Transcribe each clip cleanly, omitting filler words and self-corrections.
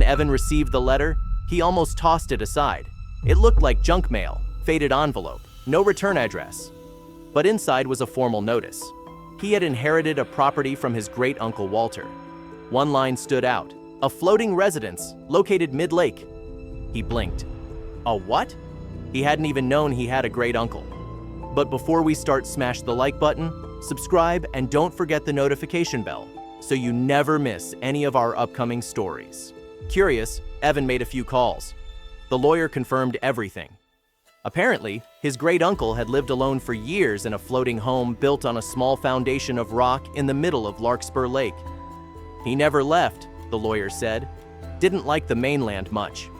When Evan received the letter, he almost tossed it aside. It looked like junk mail, faded envelope, no return address. But inside was a formal notice. He had inherited a property from his great Uncle Walter. One line stood out: a floating residence located mid-lake. He blinked. A what? He hadn't even known he had a great uncle. But before we start, smash the like button, subscribe, and don't forget the notification bell so you never miss any of our upcoming stories. Curious, Evan made a few calls. The lawyer confirmed everything. Apparently, his great uncle had lived alone for years in a floating home built on a small foundation of rock in the middle of Larkspur Lake. He never left, the lawyer said. Didn't like the mainland much.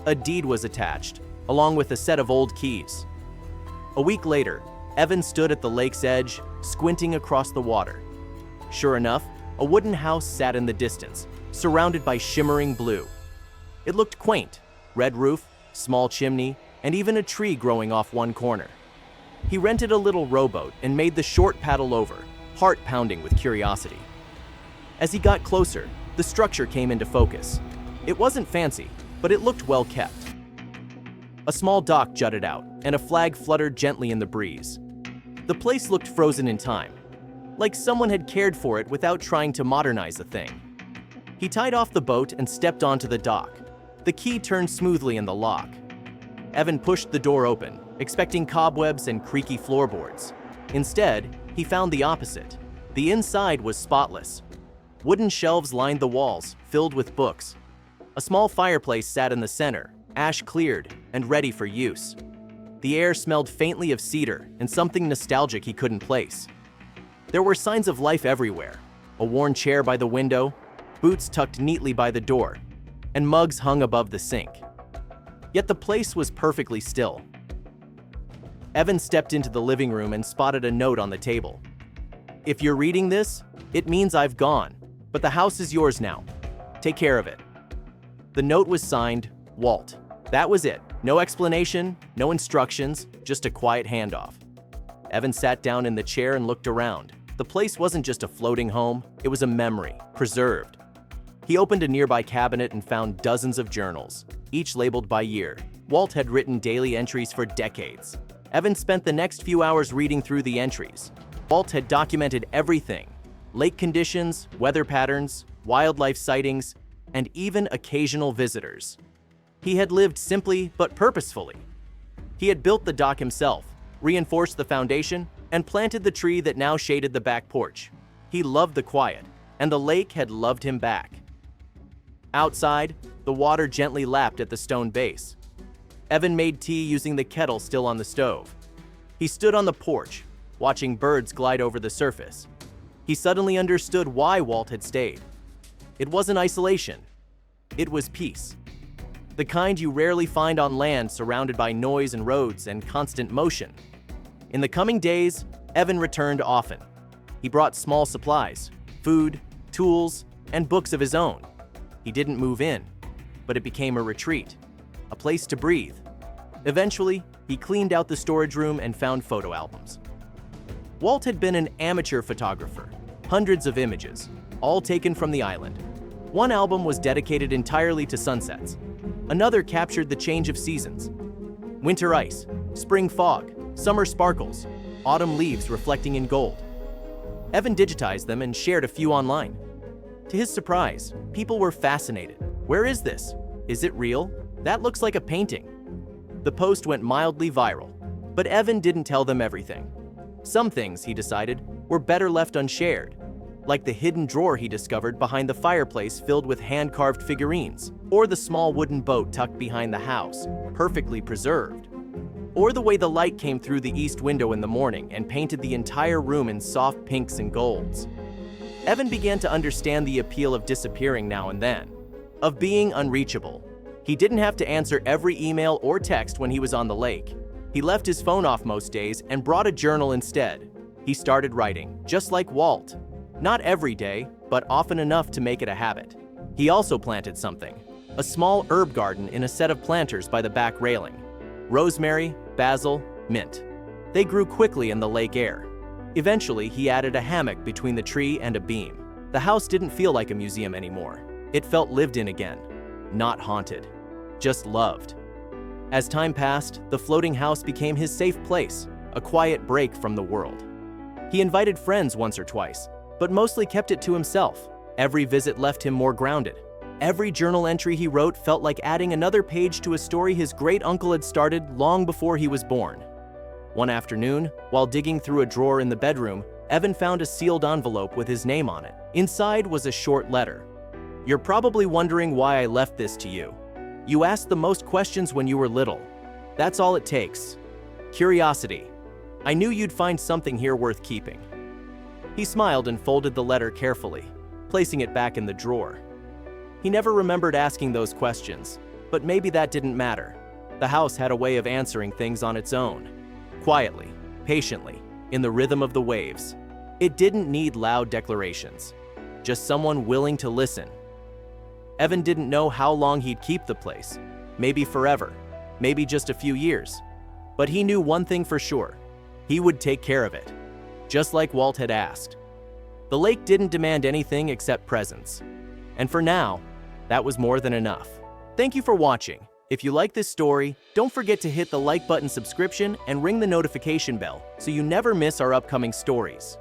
A deed was attached, along with a set of old keys. A week later, Evan stood at the lake's edge, squinting across the water. Sure enough, a wooden house sat in the distance, surrounded by shimmering blue. It looked quaint: red roof, small chimney, and even a tree growing off one corner. He rented a little rowboat and made the short paddle over, heart pounding with curiosity. As he got closer, the structure came into focus. It wasn't fancy, but it looked well kept. A small dock jutted out, and a flag fluttered gently in the breeze. The place looked frozen in time, like someone had cared for it without trying to modernize a thing. He tied off the boat and stepped onto the dock. The key turned smoothly in the lock. Evan pushed the door open, expecting cobwebs and creaky floorboards. Instead, he found the opposite. The inside was spotless. Wooden shelves lined the walls, filled with books. A small fireplace sat in the center, ash cleared and ready for use. The air smelled faintly of cedar and something nostalgic he couldn't place. There were signs of life everywhere: a worn chair by the window, boots tucked neatly by the door, and mugs hung above the sink. Yet the place was perfectly still. Evan stepped into the living room and spotted a note on the table. "If you're reading this, it means I've gone, but the house is yours now. Take care of it." The note was signed, Walt. That was it. No explanation, no instructions, just a quiet handoff. Evan sat down in the chair and looked around. The place wasn't just a floating home, it was a memory, preserved. He opened a nearby cabinet and found dozens of journals, each labeled by year. Walt had written daily entries for decades. Evan spent the next few hours reading through the entries. Walt had documented everything: lake conditions, weather patterns, wildlife sightings, and even occasional visitors. He had lived simply but purposefully. He had built the dock himself, reinforced the foundation, and planted the tree that now shaded the back porch. He loved the quiet, and the lake had loved him back. Outside, the water gently lapped at the stone base. Evan made tea using the kettle still on the stove. He stood on the porch, watching birds glide over the surface. He suddenly understood why Walt had stayed. It wasn't isolation. It was peace. The kind you rarely find on land surrounded by noise and roads and constant motion. In the coming days, Evan returned often. He brought small supplies, food, tools, and books of his own. He didn't move in, but it became a retreat, a place to breathe. Eventually, he cleaned out the storage room and found photo albums. Walt had been an amateur photographer, hundreds of images, all taken from the island. One album was dedicated entirely to sunsets. Another captured the change of seasons: winter ice, spring fog, summer sparkles, autumn leaves reflecting in gold. Evan digitized them and shared a few online. To his surprise, people were fascinated. "Where is this? Is it real? That looks like a painting." The post went mildly viral, but Evan didn't tell them everything. Some things, he decided, were better left unshared, like the hidden drawer he discovered behind the fireplace filled with hand-carved figurines, or the small wooden boat tucked behind the house, perfectly preserved, or the way the light came through the east window in the morning and painted the entire room in soft pinks and golds. Evan began to understand the appeal of disappearing now and then, of being unreachable. He didn't have to answer every email or text when he was on the lake. He left his phone off most days and brought a journal instead. He started writing, just like Walt. Not every day, but often enough to make it a habit. He also planted something: a small herb garden in a set of planters by the back railing. Rosemary, basil, mint. They grew quickly in the lake air. Eventually, he added a hammock between the tree and a beam. The house didn't feel like a museum anymore. It felt lived in again. not haunted, just loved. As time passed, the floating house became his safe place, a quiet break from the world. He invited friends once or twice, but mostly kept it to himself. Every visit left him more grounded. Every journal entry he wrote felt like adding another page to a story his great-uncle had started long before he was born. One afternoon, while digging through a drawer in the bedroom, Evan found a sealed envelope with his name on it. Inside was a short letter. "You're probably wondering why I left this to you. You asked the most questions when you were little. That's all it takes. Curiosity. I knew you'd find something here worth keeping." He smiled and folded the letter carefully, placing it back in the drawer. He never remembered asking those questions, but maybe that didn't matter. The house had a way of answering things on its own, quietly, patiently, in the rhythm of the waves. It didn't need loud declarations, just someone willing to listen. Evan didn't know how long he'd keep the place, maybe forever, maybe just a few years. But he knew one thing for sure: he would take care of it, just like Walt had asked. The lake didn't demand anything except presence. And for now, that was more than enough. Thank you for watching. If you like this story, don't forget to hit the like button, subscription, and ring the notification bell so you never miss our upcoming stories.